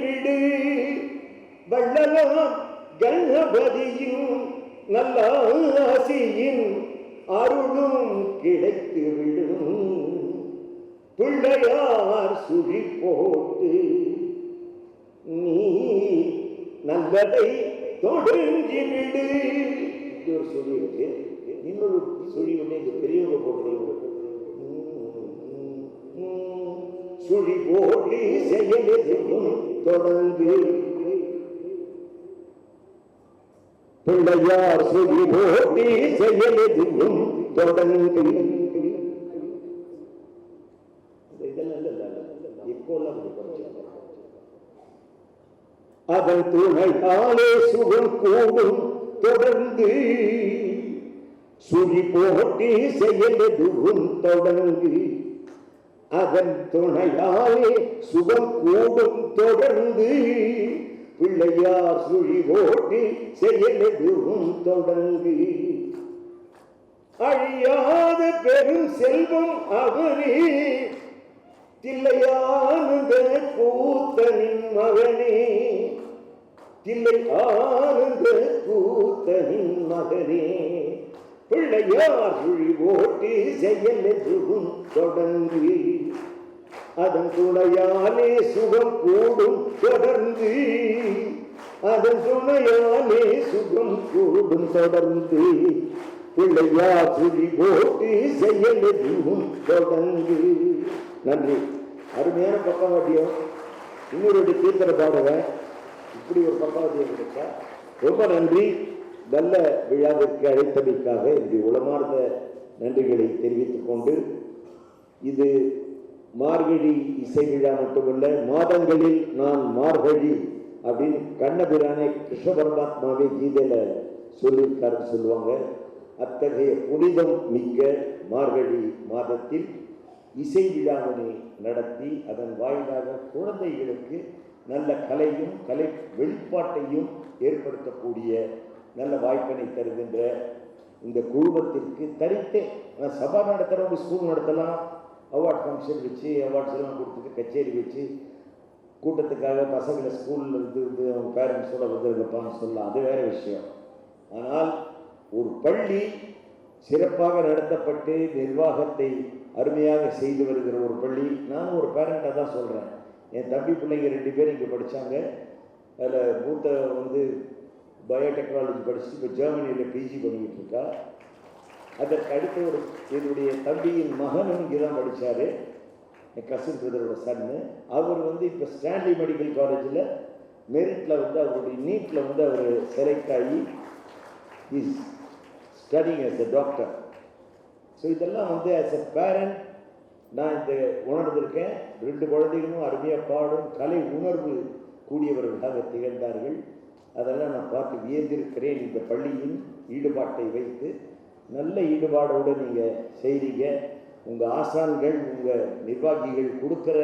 விடு வள்ளலாம் கணபதியின் நல்ல ஆசியின் அருளும் கிடைத்து விடும். பிள்ளையார் சுழி போட்டு நீ நல்லதை தொடங்கி விடு. ஒரு சொல்லி இருக்கு, இன்னொரு சுழி ஒன்று பெரியவங்க போட்டு சுழி போட்டு செயலும் தொடங்கு. பிள்ளையார் சுழி போட்டு செயலும் தொடங்கு. அதன் துணையாலே சுகம் கூடும் தொடர்ந்து. சுழி போட்டு செயலும் தொடங்கு. அதன் துணையாலே சுகம் கூடும் தொடர்ந்து. பிள்ளையார் சுழி போட்டு செயலும் தொடங்கு. அழியாத பெரும் செல்வம் அவரே தில்லையானந்த கூத்தனின் மகனே. தில்லை ஆனந்த கூத்தனின் மகனே. பிள்ளையார் சுழி போட்டு செயலும் தொடங்கு. அதன் துணையாலே சுகம் கூடும் தொடர்ந்து. அதன் துணையாலே சுகம் கூடும் தொடர்ந்து. பிள்ளையார் சுழி போட்டு செயலும் தொடங்கு. நன்றி. அருமையான பக்கவாட்டியம். இன்னொரு கீர்த்தனை பாடுவேன். இப்படி ஒரு பக்கவாட்டியம் கிடைச்சா ரொம்ப நன்றி. நல்ல விழாவிற்கு அழைத்தமைக்காக இந்த உளமார்ந்த நன்றிகளை தெரிவித்துக் கொண்டு, இது மார்கழி இசை விழா மட்டுமல்ல, மாதங்களில் நான் மார்கழி அப்படின்னு கண்ணபிரானே கிருஷ்ண பரமாத்மாவே கீதையில சொல்லியிருக்காருன்னு சொல்லுவாங்க. அத்தகைய புனிதம் மிக்க மார்கழி மாதத்தில் இசை விழாவினை நடத்தி அதன் வாயிலாக குழந்தைகளுக்கு நல்ல கலையும் கலை வெளிப்பாட்டையும் ஏற்படுத்தக்கூடிய நல்ல வாய்ப்பினை தருகின்ற இந்த குழுமத்திற்கு தரித்தே சபா நடத்துகிறவங்க ஸ்கூல் நடத்தலாம், அவார்ட் ஃபங்க்ஷன் வச்சு அவார்ட்ஸ் எல்லாம் கொடுத்துட்டு கச்சேரி வச்சு கூட்டத்துக்காக பசங்களை ஸ்கூலில் இருந்து அவங்க பேரண்ட்ஸோட வந்துருப்பான்னு சொல்லலாம், அது வேறு விஷயம். ஆனால் ஒரு பள்ளி சிறப்பாக நடத்தப்பட்டு நிர்வாகத்தை அருமையாக செய்து வருகிற ஒரு பள்ளி. நானும் ஒரு பேரண்ட்டாக தான் சொல்கிறேன். என் தம்பி பிள்ளைங்க 2 பேர் இங்கே படித்தாங்க. அதில் மூத்த பயோடெக்னாலஜி படிச்சுட்டு இப்போ ஜெர்மனியில் பிஜி பண்ணிக்கிட்டு இருக்கா. அதற்கு அடுத்த என்னுடைய தம்பியின் மகனும் இங்கே தான் படித்தார், என் கசின் பிரதரோட சன்னு. அவர் இப்போ ஸ்டான்லி மெடிக்கல் காலேஜில் மெரிட்டில் அவருடைய நீட்டில் அவர் செலக்ட் ஆகி is studying as a doctor. So இதெல்லாம் as a parent நான் இந்த உணர்ந்திருக்கேன். 2 குழந்தைகளும் அருமையாக பாடும் கலை உணர்வு கூடியவர்களாக திகழ்ந்தார்கள். அதெல்லாம் நான் பார்த்து வியந்திருக்கிறேன். இந்த பள்ளியின் ஈடுபாட்டை வைத்து நல்ல ஈடுபாடோடு நீங்கள் செய்கிறீங்க. உங்கள் ஆசான்கள் உங்கள் நிர்வாகிகள் கொடுக்குற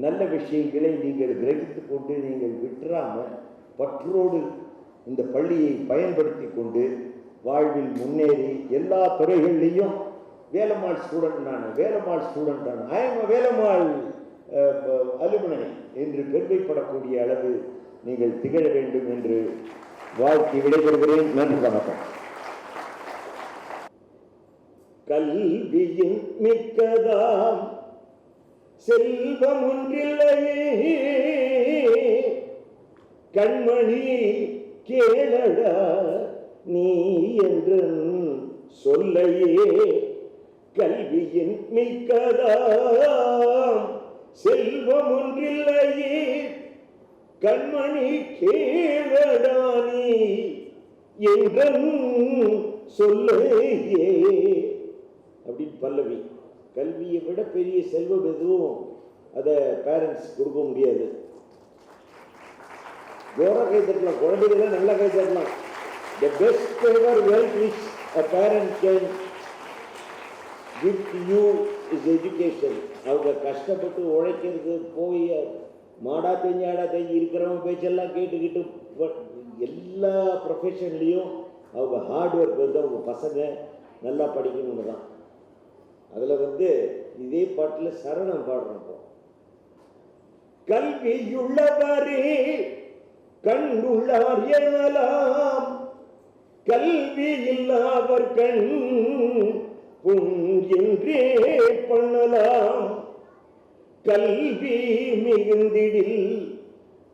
நல்ல விஷயங்களை நீங்கள் கிரகித்து கொண்டு நீங்கள் விட்டுறாமல் பற்றோடு இந்த பள்ளியை பயன்படுத்தி கொண்டு வாழ்வில் முன்னேறி எல்லா துறைகள்லையும் Velammal student I am Velammal alumni என்று பெருமைப்படக்கூடிய அளவு நீங்கள் திகழ வேண்டும் என்று வாழ்த்தி விடைபெறுகிறேன். நன்றி, வணக்கம். கல்வியின் மிக்கதாம் செல்வம் ஒன்றில்லையே கண்மணி கேளடா நீ என்று சொல்லையே. கல்வியின் மிக்கதாம் செல்வம் ஒன்றில்லையே கண்மணி கேளடா நீ என்றும் சொல்லையே அப்படின்னு பல்லவி. கல்வியை விட பெரிய செல்வம் எதுவும் அதை பேரண்ட்ஸ் கொடுக்க முடியாது. ஜோரா கை தட்டலாம், குழந்தைகளை நல்லா கை தட்டலாம். The best ever wealth which a parent can give to you is education. அவங்க கஷ்டப்பட்டு உழைக்கிறது போய் மாடா தெரிஞ்சு ஆடா தெரிஞ்சு இருக்கிறவங்க பேச்செல்லாம் கேட்டுக்கிட்டு எல்லா ப்ரொஃபஷன்லேயும் அவங்க ஹார்ட் ஒர்க் அவங்க பசங்க நல்லா படிக்கணும்னு தான். அதில் இதே பாட்டில் சரணம் பாடுறப்போ கல்வியுள்ளவரே கண்ணுள்ளார் எனலாம், கல்வி இல்லாவர் கண் புண் என்றே பண்ணலாம். கல்வி மிகுந்திடில்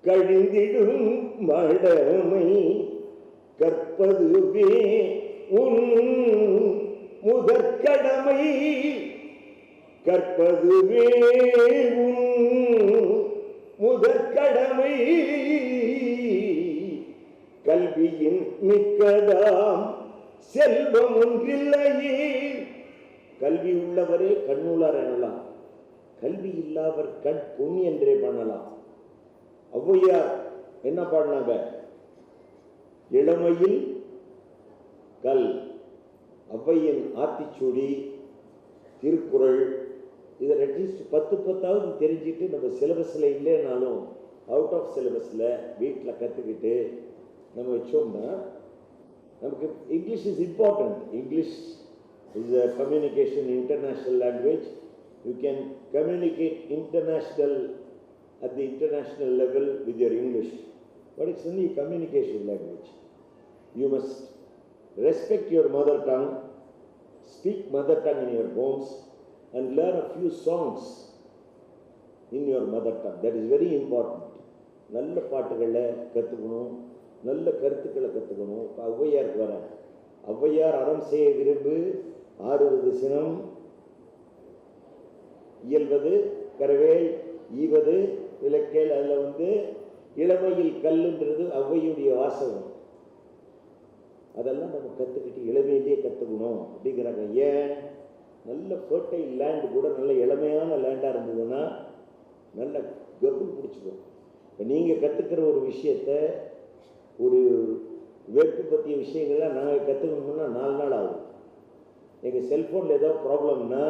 கழிந்திடும் மடமை, கற்பதுவே உன் முதற்கடமை, கற்பதுவே உன் முதற்கடமை. கல்வியின் மிக்கதாம் செல்வம் ஒன்றில்லையே. கல்வி உள்ளவரே கண்ணுள்ளார் எனலாம், கல்வி இல்லாவர் கண் புண் என்றே பண்ணலாம். ஔவையார் என்ன பாடினாங்க? இளமையில் கல். ஔவையின் ஆத்திச்சூடி, திருக்குறள், இதில் அட்லீஸ்ட் 10 தெரிஞ்சுட்டு நம்ம சிலபஸில் இல்லைனாலும் அவுட் ஆஃப் சிலபஸில் வீட்டில் கற்றுக்கிட்டு நம்ம வச்சோம்னா நமக்கு English is important. English is a communication international language. You can communicate international at the international level with your English, but it's only a communication language. You must respect your mother tongue, speak mother tongue in your homes, and learn a few songs in your mother tongue. That is very important. நல்ல பாட்டுகளை கற்றுக்கணும், நல்ல கருத்துக்களை கற்றுக்கணும். இப்போ ஔவையாருக்கு வர ஔவையார் அறம் செய்ய விரும்பு, ஆறுவது சினம், இயல்வது கரவேல், ஈவது விளக்கேல். அதில் இளமையில் கல்லுன்றது ஔவையுடைய வாசகம். அதெல்லாம் நம்ம கற்றுக்கிட்டு இளமையிலேயே கற்றுக்கணும் அப்படிங்கிறாங்க. ஏன்? நல்ல ஃபர்டைல் லேண்டு கூட நல்ல இளமையான லேண்டாக இருந்ததுன்னா நல்ல கப்பு பிடிச்சிக்கும். இப்போ நீங்கள் கற்றுக்கிற ஒரு விஷயத்த, ஒரு வேட்பு பற்றிய விஷயங்கள்லாம் நாங்கள் கற்றுக்கணும்னா 4 நாள் ஆகும். எங்கள் செல்ஃபோனில் ஏதாவது ப்ராப்ளம்னா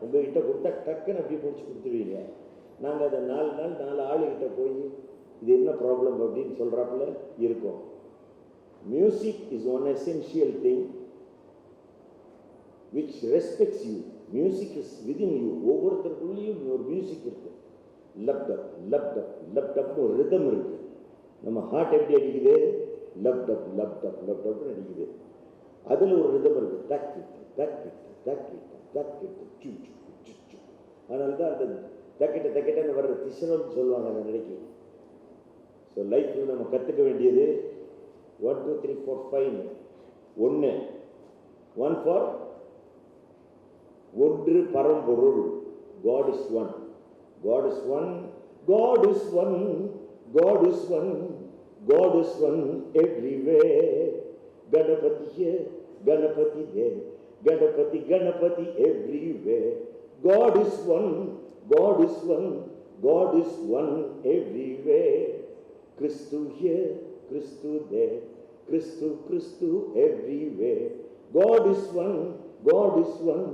உங்கள்கிட்ட கொடுத்தா டக்குன்னு அப்படி பிடிச்சி கொடுத்துருவீங்க. நாங்கள் அதை 4 நாள் 4 ஆளுகிட்ட போய் இது என்ன ப்ராப்ளம் அப்படின்னு சொல்கிறாப்புல இருக்கோம். Music is one essential thing which respects you. Music is within you. ஒவ்வொருத்தருக்குள்ளேயும் ஒரு மியூசிக் இருக்குது. லப்டப் லப்டப் லப்டப்னு ஒரு ரிதம் இருக்குது. நம்ம ஹார்ட் எப்படி அடிக்குது? லப்டப் லப்டப் லப்டப்னு அடிக்குது. அதில் ஒரு ரிதம் இருக்குது. தக்கிட்டு தக்கிட்டு தக்கிட்டு தக்கிட்டு சு சு சு சு. அதனால தான் அந்த தக்கிட்ட தக்கிட்டன்னு வர்ற திசனம்னு சொல்லுவாங்க அந்த நடிகை. ஸோ லைஃப்பில் நம்ம கற்றுக்க வேண்டியது 1 2 3 4 5. 1 1 ஃபார் ஒன்று பரம்பொருள். God is one. God is one. God is one. God is one. God is one everywhere. Ganapati here, Ganapati there. Ganapati, Ganapati everywhere. God is one. God is one. God is one everywhere. Christu here, Christu there. Christu, Christu everywhere. God is one. God is one.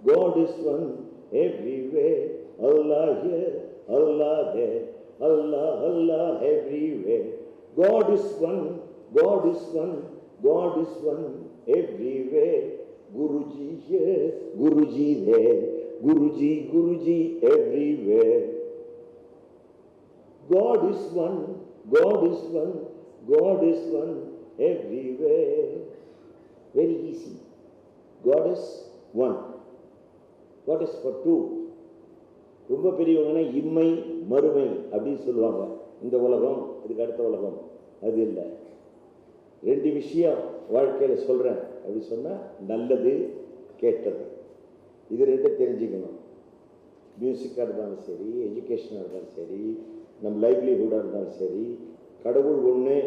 God is one everywhere. Allah here, Allah there. Allah, Allah everywhere. God is one. God is one. God is one everywhere. Guruji here, Guruji there. Guruji, Guruji everywhere. God is one. God is one. God is one everywhere. Very easy. God is one. What is for 2? ரொம்ப பெரியவங்கன்னா இம்மை மறுமை அப்படின்னு சொல்லுவாங்க. இந்த உலகம், இதுக்கு அடுத்த உலகம். அது இல்லை. 2 விஷயம் வாழ்க்கையில் சொல்கிறேன் அப்படி சொன்னால் நல்லது, கேட்டது. இது 2 தெரிஞ்சுக்கணும். மியூசிக்காக இருந்தாலும் சரி, எஜுகேஷனாக இருந்தாலும் சரி, நம்ம லைவ்லிஹுட்டாக இருந்தாலும் சரி, கடவுள் ஒன்று,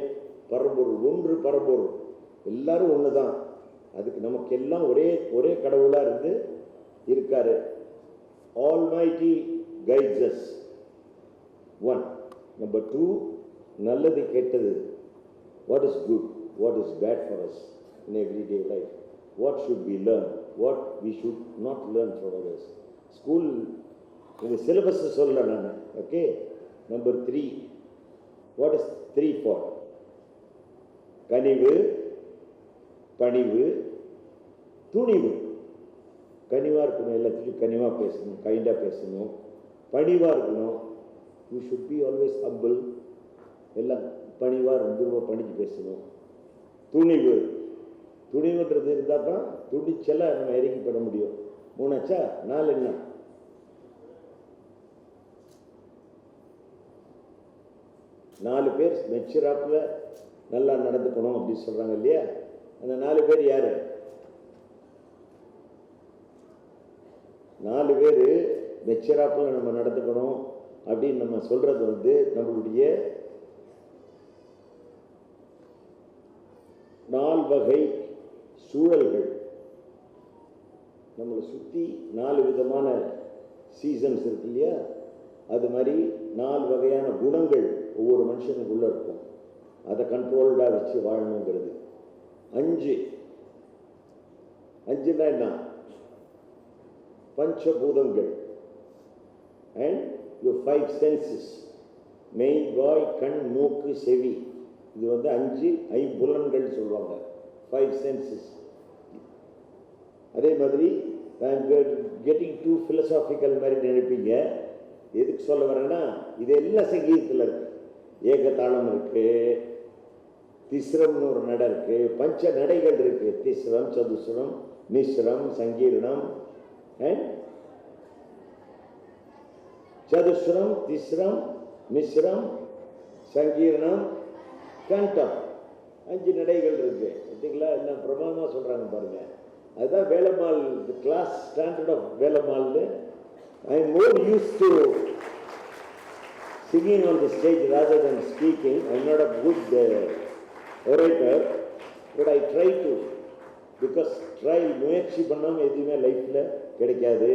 பரம்பொருள் ஒன்று. பரம்பொருள் எல்லாரும் ஒன்று தான். அதுக்கு நமக்கு எல்லாம் ஒரே கடவுளாக இருந்து இருக்காரு. Almighty guides us. 1. Number 2, நல்லது கெட்டது. What is good? What is bad for us in everyday life? What should we learn? What we should not learn from others? School இந்த சிலபஸ் சொல்ல நான். Okay. Number 3. What is 3 for? கனிவு, பணிவு, துணிவு. கனிவாக இருக்கணும், எல்லாத்துலேயும் கனிவாக பேசணும், கைண்டாக பேசணும், பணிவாக இருக்கணும், you should be always humble. எல்லாம் பணிவாக ரொம்ப பணிஞ்சு பேசணும். துணிவு, துணிவுன்றது இருந்தால் தான் துணிச்சலாக நம்ம இறங்கி பண்ண முடியும். 3 ஆச்சா? 4 என்ன? 4 பேர் மெச்சூராப்பில் நல்லா நடந்துக்கணும் அப்படின்னு சொல்கிறாங்க இல்லையா? அந்த 4 பேர் யார்? 4 பேர் மெச்சூராப்பில் நம்ம நடந்துக்கணும் அப்படின்னு நம்ம சொல்கிறது வந்து நம்மளுடைய 4 வகை சூழல்கள். நம்மளை சுற்றி 4 விதமான சீசன்ஸ் இருக்கு இல்லையா? அது மாதிரி 4 வகையான குணங்கள் ஒவ்வொரு மனுஷனுக்குள்ளே இருக்கும். அதை கண்ட்ரோல்டாக வச்சு வாழணுங்கிறது. 5 என்ன? பஞ்சபூதங்கள் அண்ட் யுவர் 5 சென்சஸ். மெய், வாய், கண், மூக்கு, செவி. இது வந்து 5 ஐம்புலன்கள் சொல்லுவாங்க. 5 சென்சஸ். அதே மாதிரி கெட்டிங் டூ ஃபிலசாபிக்கல் மாதிரி நினைப்பீங்க. எதுக்கு சொல்ல வரேன்னா, இது எல்லாம் சங்கீதத்தில் இருக்கு. ஏகதாளம் இருக்கு, திஸ்ரம்னு ஒரு நடை இருக்கு, பஞ்ச நடைகள் இருக்கு. திஸ்ரம், சதுஸ்ரம், மிஸ்ரம், சங்கீர்ணம் அண்ட் சதுஸ்ரம், திஸ்ரம், மிஸ்ரம், சங்கீர்ணம், கண்டம். 5 நடைகள் இருக்கு. பார்த்தீங்களா? எல்லாம் பிரமாதமாக சொல்கிறாங்க பாருங்க. அதுதான் வேலம்மாள், கிளாஸ் ஸ்டாண்டர்ட் ஆஃப் வேலம்மாள்னு. I am more used to singing on the stage rather than speaking. I am not a good orator, but I try to, because முயற்சி பண்ணாமல் எதுவுமே லைஃப்பில் கிடைக்காது.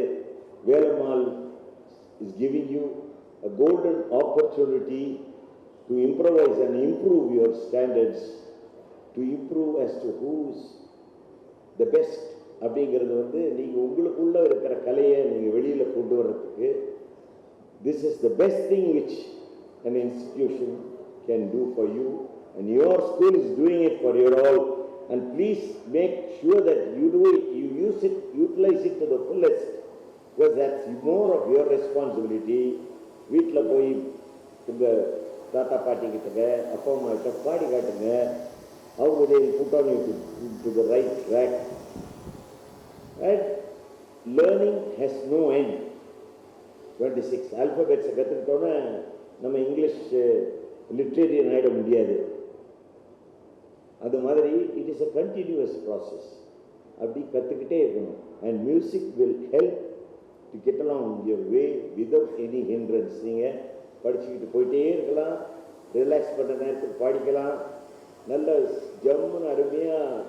Velammal is giving you a golden opportunity to improvise and improve your standards, to improve as to who's the best. அப்படிங்கிறது வந்து நீங்கள் உங்களுக்குள்ளே இருக்கிற கலையை நீங்கள் வெளியில் கொண்டு வர்றதுக்கு this is the best thing which an institution can do for you, and your school is doing it for your all. And please make sure that you do it, you use it, utilize it to the fullest, because that's more of your responsibility. வீட்டில் போய் உங்கள் தாத்தா பாட்டி கிட்டங்க, அப்பா அம்மா கிட்ட பாடி காட்டுங்க. அவங்க they put on you to the right track. And learning has no end. 26 ஆல்பபெட்ஸை கற்றுக்கிட்டோன்னா நம்ம இங்கிலீஷ் லிட்ரேரியன் ஆகிட முடியாது. அது மாதிரி it is a continuous process. அப்படி கற்றுக்கிட்டே இருக்கணும். And music will help to get along your way without any hindrance. நீங்கள் படிச்சுக்கிட்டு போயிட்டே இருக்கலாம், ரிலாக்ஸ் பண்ணுற நேரத்துக்கு பாடிக்கலாம். நல்ல ஜம்முன்னு அருமையாக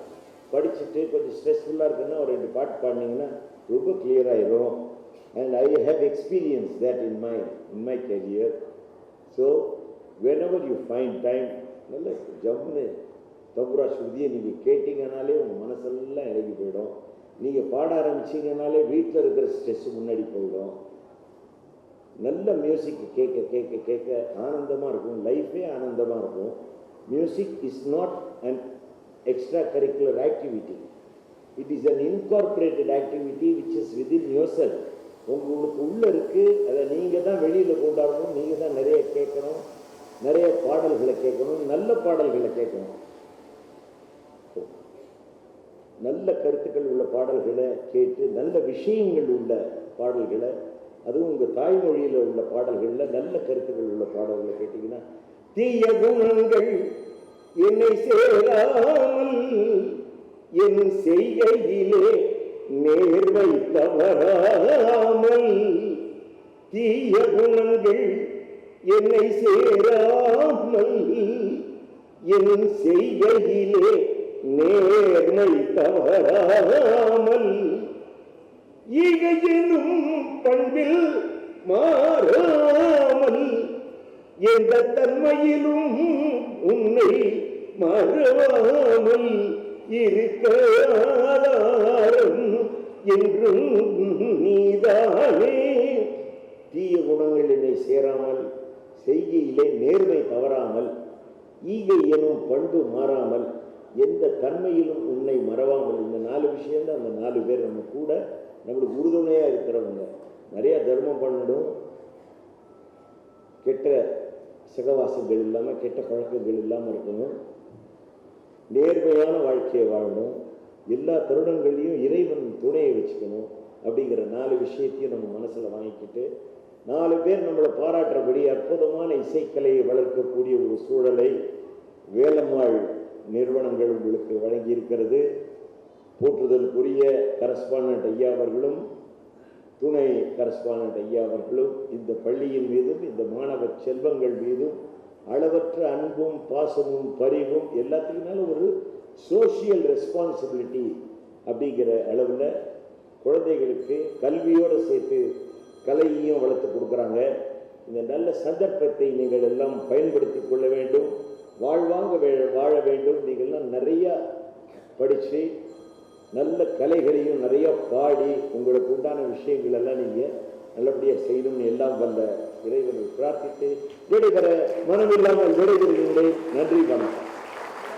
படிச்சுட்டு கொஞ்சம் ஸ்ட்ரெஸ்ஃபுல்லாக இருக்குன்னா ஒரு 2 பாட்டு பாடினீங்கன்னா ரொம்ப கிளியராகிடும். And I have experienced that in my career. So whenever you find time, நல்ல ஜம்முன்னு தபுரா ஸ்ருதியை நீங்கள் கேட்டிங்கனாலே உங்கள் மனசெல்லாம் இறங்கி போயிடும். நீங்கள் பாட ஆரம்பிச்சிங்கனாலே வீட்டில் இருக்கிற ஸ்ட்ரெஸ்ஸு முன்னாடி போயிடும். நல்ல மியூசிக் கேட்க கேட்க கேட்க ஆனந்தமாக இருக்கும். லைஃபே ஆனந்தமாக இருக்கும். Music is not an extra curricular activity. It is an incorporated activity which is within your self. உங்களுக்கு உள்ளே இருக்குது. அதை நீங்கள் தான் வெளியில் கொண்டாடணும். நீங்கள் தான் நிறைய கேட்கணும், நிறைய பாடல்களை கேட்கணும், நல்ல பாடல்களை கேட்கணும். நல்ல கருத்துக்கள் உள்ள பாடல்களை கேட்டு, நல்ல விஷயங்கள் உள்ள பாடல்களை, அதுவும் உங்கள் தாய்மொழியில் உள்ள பாடல்களில் நல்ல கருத்துக்கள் உள்ள பாடல்களை கேட்டிங்கன்னா, தீய குணங்கள் என்னை சேராமல் என் செய்கையிலே நேர்வை தவறாமல், தீய குணங்கள் என்னை சேராமல் என் செய்கையிலே நேர்மை தவறாமல், ஈகையினும் பண்பில் மாறாமல் எந்த தன்மையிலும் உன்னை மறவாமல் இருக்க ஆதாரம் என்றும் நீதானே. தீய குணங்கள் என்னை சேராமல், செய்கையிலே நேர்மை தவறாமல், ஈகை எனும் பண்பு மாறாமல், எந்த தன்மையிலும் உன்னை மறவாமல். இந்த 4 விஷயம்தான் அந்த 4 பேர் நம்ம கூட நம்மளுக்கு உறுதுணையாக இருக்கிறவங்க. நிறைய தர்மம் பண்ணணும், கெட்ட சகவாசங்கள் இல்லாமல், கெட்ட பழக்கங்கள் இல்லாமல் இருக்கணும், நேர்மையான வாழ்க்கையை வாழணும், எல்லா தருணங்கள்லையும் இறைவன் துணையை வச்சுக்கணும். அப்படிங்கிற 4 விஷயத்தையும் நம்ம மனசில் வாங்கிக்கிட்டு 4 பேர் நம்மளை பாராட்டுறபடி அற்புதமான இசைக்கலையை வளர்க்கக்கூடிய ஒரு சூழலை வேலம்மாள் நிறுவனங்கள் உங்களுக்கு வழங்கியிருக்கிறது. போற்றுதலுக்குரிய கரஸ்பாண்டன்ட் ஐயா அவர்களும் துணை கரஸ்பாண்டன்ட் ஐயா அவர்களும் இந்த பள்ளியின் மீதும் இந்த மாணவ செல்வங்கள் மீதும் அளவற்ற அன்பும் பாசமும் பரிவும் எல்லாத்துக்குனால ஒரு சோஷியல் ரெஸ்பான்சிபிலிட்டி அப்படிங்கிற அளவில் குழந்தைகளுக்கு கல்வியோடு சேர்த்து கலையையும் வளர்த்து கொடுக்குறாங்க. இந்த நல்ல சந்தர்ப்பத்தை நீங்கள் எல்லாம் பயன்படுத்தி கொள்ள வேண்டும், வாழ்வாங்க வாழ வேண்டும். நீங்கள்லாம் நிறையா படித்து நல்ல கலைகளையும் நிறையா பாடி உங்களுக்கு உண்டான விஷயங்கள் எல்லாம் நீங்கள் நல்லபடியாக செய்யணும்னு எல்லாம் வந்த இறைவனை பிரார்த்தித்து விடைபெற மனமில்லாமல் விடைபெறுகின்றேன். நன்றி, வணக்கம்.